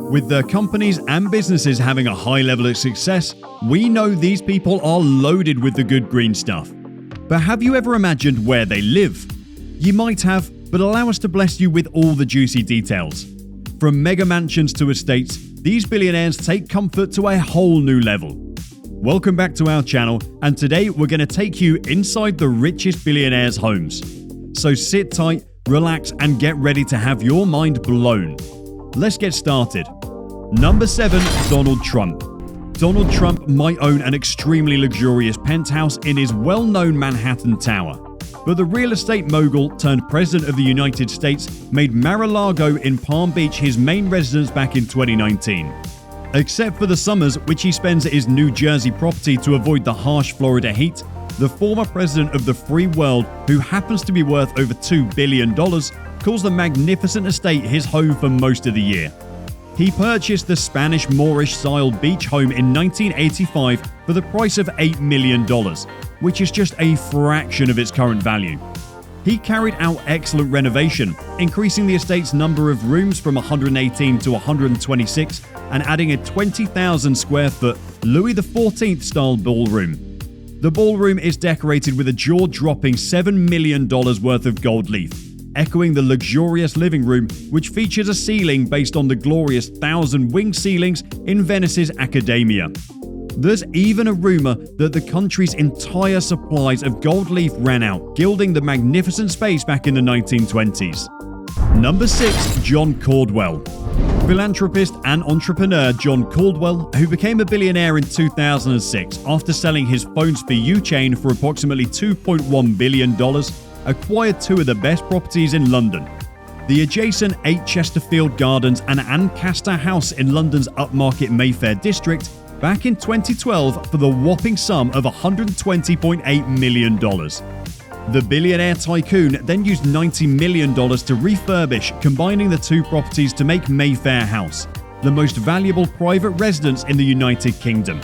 With their companies and businesses having a high level of success, we know these people are loaded with the good green stuff. But have you ever imagined where they live? You might have, but allow us to bless you with all the juicy details. From mega mansions to estates, these billionaires take comfort to a whole new level. Welcome back to our channel, and today we're going to take you inside the richest billionaires' homes. So sit tight, relax, and get ready to have your mind blown. Let's get started. Number 7. Donald Trump. Donald Trump might own an extremely luxurious penthouse in his well-known Manhattan Tower. But the real estate mogul turned President of the United States made Mar-a-Lago in Palm Beach his main residence back in 2019. Except for the summers, which he spends at his New Jersey property to avoid the harsh Florida heat, the former president of the free world, who happens to be worth over $2 billion, calls the magnificent estate his home for most of the year. He purchased the Spanish Moorish-style beach home in 1985 for the price of $8 million, which is just a fraction of its current value. He carried out excellent renovation, increasing the estate's number of rooms from 118 to 126 and adding a 20,000 square foot Louis XIV style ballroom. The ballroom is decorated with a jaw-dropping $7 million worth of gold leaf, echoing the luxurious living room, which features a ceiling based on the glorious 1,000-wing ceilings in Venice's Accademia. There's even a rumor that the country's entire supplies of gold leaf ran out, gilding the magnificent space back in the 1920s. Number 6. John Caldwell. Philanthropist and entrepreneur John Caldwell, who became a billionaire in 2006 after selling his Phones For You chain for approximately $2.1 billion, acquired two of the best properties in London. The adjacent 8 Chesterfield Gardens and Ancaster House in London's upmarket Mayfair district back in 2012 for the whopping sum of $120.8 million. The billionaire tycoon then used $90 million to refurbish, combining the two properties to make Mayfair House, the most valuable private residence in the United Kingdom.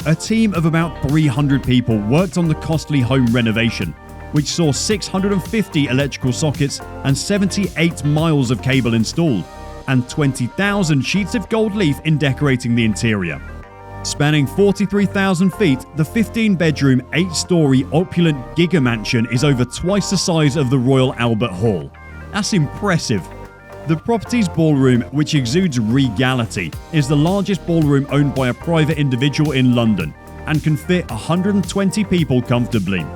A team of about 300 people worked on the costly home renovation, which saw 650 electrical sockets and 78 miles of cable installed, and 20,000 sheets of gold leaf in decorating the interior. Spanning 43,000 feet, the 15-bedroom, 8-story opulent giga-mansion is over twice the size of the Royal Albert Hall. That's impressive. The property's ballroom, which exudes regality, is the largest ballroom owned by a private individual in London and can fit 120 people comfortably.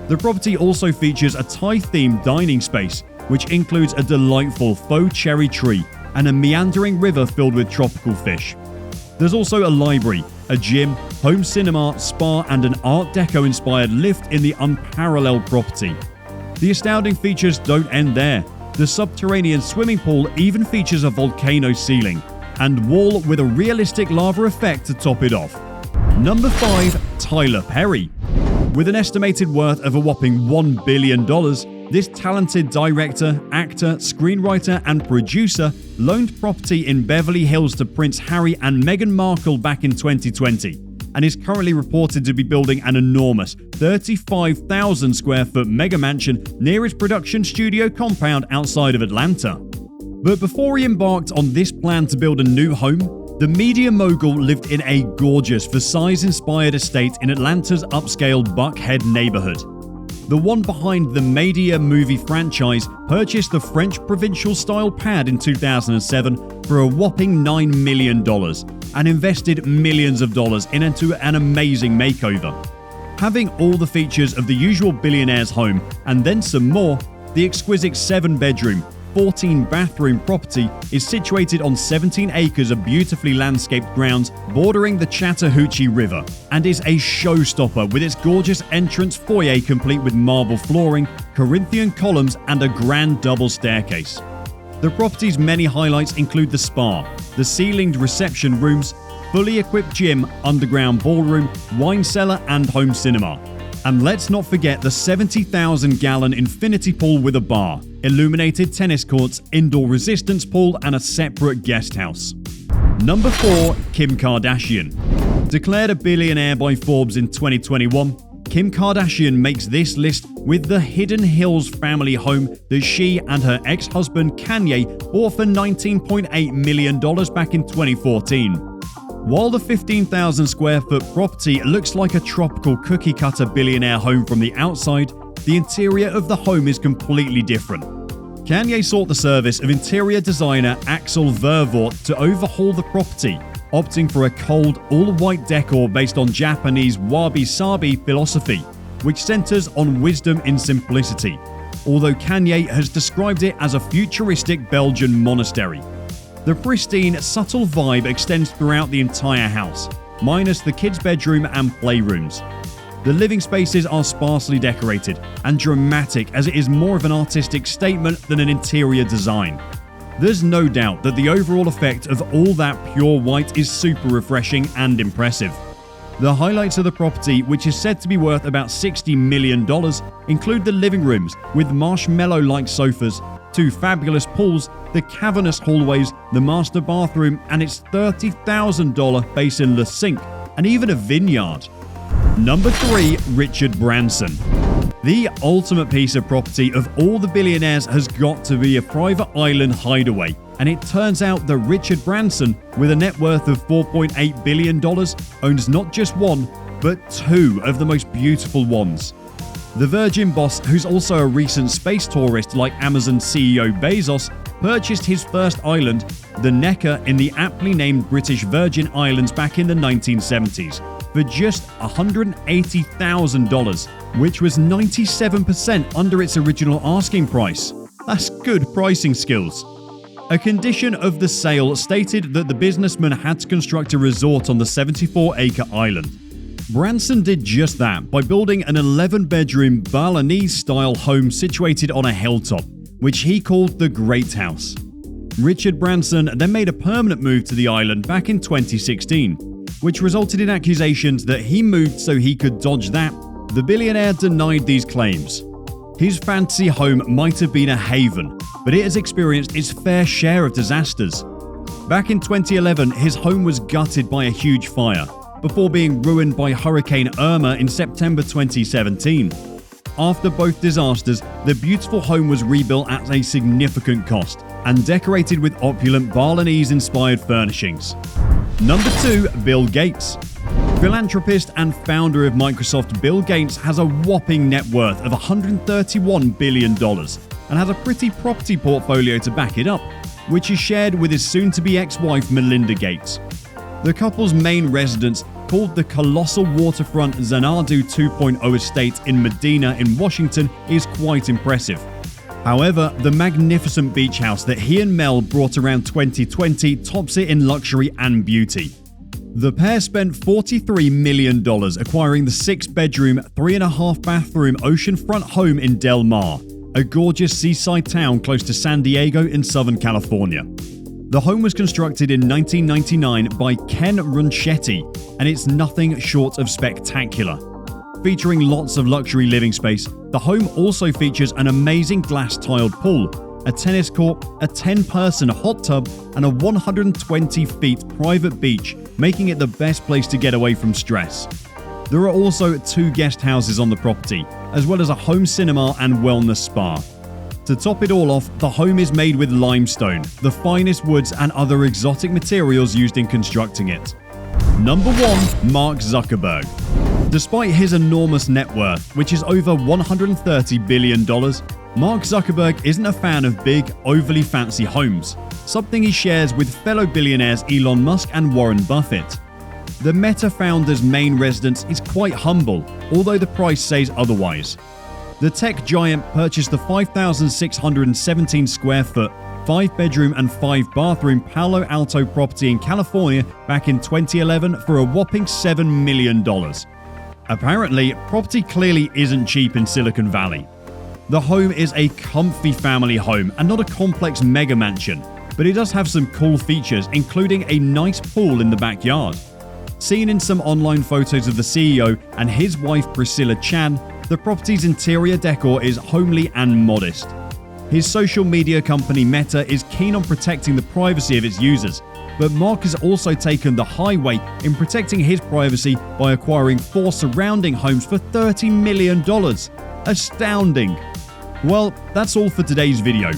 The property also features a Thai-themed dining space, which includes a delightful faux cherry tree and a meandering river filled with tropical fish. There's also a library, a gym, home cinema, spa, and an Art Deco-inspired lift in the unparalleled property. The astounding features don't end there. The subterranean swimming pool even features a volcano ceiling and wall with a realistic lava effect to top it off. Number 5. Tyler Perry. With an estimated worth of a whopping $1 billion, this talented director, actor, screenwriter, and producer loaned property in Beverly Hills to Prince Harry and Meghan Markle back in 2020 and is currently reported to be building an enormous 35,000 square foot mega mansion near his production studio compound outside of Atlanta. But before he embarked on this plan to build a new home, the media mogul lived in a gorgeous Versailles-inspired estate in Atlanta's upscale Buckhead neighborhood. The one behind the Media movie franchise purchased the French provincial-style pad in 2007 for a whopping $9 million and invested millions of dollars into an amazing makeover. Having all the features of the usual billionaire's home and then some more, the exquisite 7-bedroom, 14-bathroom property is situated on 17 acres of beautifully landscaped grounds bordering the Chattahoochee River and is a showstopper with its gorgeous entrance foyer complete with marble flooring, Corinthian columns, and a grand double staircase. The property's many highlights include the spa, the ceilinged reception rooms, fully equipped gym, underground ballroom, wine cellar, and home cinema. And let's not forget the 70,000-gallon infinity pool with a bar, illuminated tennis courts, indoor resistance pool, and a separate guest house. Number 4. Kim Kardashian. Declared a billionaire by Forbes in 2021, Kim Kardashian makes this list with the Hidden Hills family home that she and her ex-husband Kanye bought for $19.8 million back in 2014. While the 15,000 square foot property looks like a tropical cookie-cutter billionaire home from the outside, the interior of the home is completely different. Kanye sought the service of interior designer Axel Vervoort to overhaul the property, opting for a cold, all-white decor based on Japanese wabi-sabi philosophy, which centers on wisdom in simplicity, although Kanye has described it as a futuristic Belgian monastery. The pristine, subtle vibe extends throughout the entire house, minus the kids' bedroom and playrooms. The living spaces are sparsely decorated and dramatic, as it is more of an artistic statement than an interior design. There's no doubt that the overall effect of all that pure white is super refreshing and impressive. The highlights of the property, which is said to be worth about $60 million, include the living rooms with marshmallow-like sofas, 2 fabulous pools, the cavernous hallways, the master bathroom, and its $30,000 basin-less sink, and even a vineyard. Number 3. Richard Branson. The ultimate piece of property of all the billionaires has got to be a private island hideaway, and it turns out that Richard Branson, with a net worth of $4.8 billion, owns not just one, but 2 of the most beautiful ones. The Virgin boss, who's also a recent space tourist like Amazon CEO Bezos, purchased his first island, the Necker, in the aptly named British Virgin Islands back in the 1970s. For just $180,000, which was 97% under its original asking price. That's good pricing skills. A condition of the sale stated that the businessman had to construct a resort on the 74-acre island. Branson did just that by building an 11-bedroom Balinese-style home situated on a hilltop, which he called the Great House. Richard Branson then made a permanent move to the island back in 2016, which resulted in accusations that he moved so he could dodge that. The billionaire denied these claims. His fancy home might have been a haven, but it has experienced its fair share of disasters. Back in 2011, his home was gutted by a huge fire, before being ruined by Hurricane Irma in September 2017. After both disasters, the beautiful home was rebuilt at a significant cost and decorated with opulent Balinese-inspired furnishings. Number 2. Bill Gates. Philanthropist and founder of Microsoft, Bill Gates has a whopping net worth of $131 billion and has a pretty property portfolio to back it up, which is shared with his soon-to-be ex-wife Melinda Gates. The couple's main residence, called the colossal waterfront Xanadu 2.0 estate in Medina in Washington, is quite impressive. However, the magnificent beach house that he and Mel brought around 2020 tops it in luxury and beauty. The pair spent $43 million acquiring the 6-bedroom, 3.5-bathroom oceanfront home in Del Mar, a gorgeous seaside town close to San Diego in Southern California. The home was constructed in 1999 by Ken Runchetti, and it's nothing short of spectacular. Featuring lots of luxury living space, the home also features an amazing glass-tiled pool, a tennis court, a 10-person hot tub, and a 120 feet private beach, making it the best place to get away from stress. There are also 2 guest houses on the property, as well as a home cinema and wellness spa. To top it all off, the home is made with limestone, the finest woods and other exotic materials used in constructing it. Number 1. Mark Zuckerberg. Despite his enormous net worth, which is over $130 billion, Mark Zuckerberg isn't a fan of big, overly fancy homes, something he shares with fellow billionaires Elon Musk and Warren Buffett. The Meta founder's main residence is quite humble, although the price says otherwise. The tech giant purchased the 5,617 square foot, 5-bedroom and 5-bathroom Palo Alto property in California back in 2011 for a whopping $7 million. Apparently, property clearly isn't cheap in Silicon Valley. The home is a comfy family home and not a complex mega mansion, but it does have some cool features, including a nice pool in the backyard. Seen in some online photos of the CEO and his wife Priscilla Chan, the property's interior decor is homely and modest. His social media company Meta is keen on protecting the privacy of its users, but Mark has also taken the highway in protecting his privacy by acquiring 4 surrounding homes for $30 million. Astounding! Well, that's all for today's video.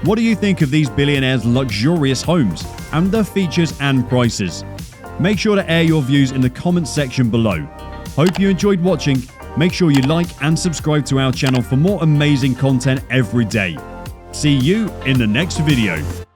What do you think of these billionaires' luxurious homes and their features and prices? Make sure to air your views in the comments section below. Hope you enjoyed watching. Make sure you like and subscribe to our channel for more amazing content every day. See you in the next video.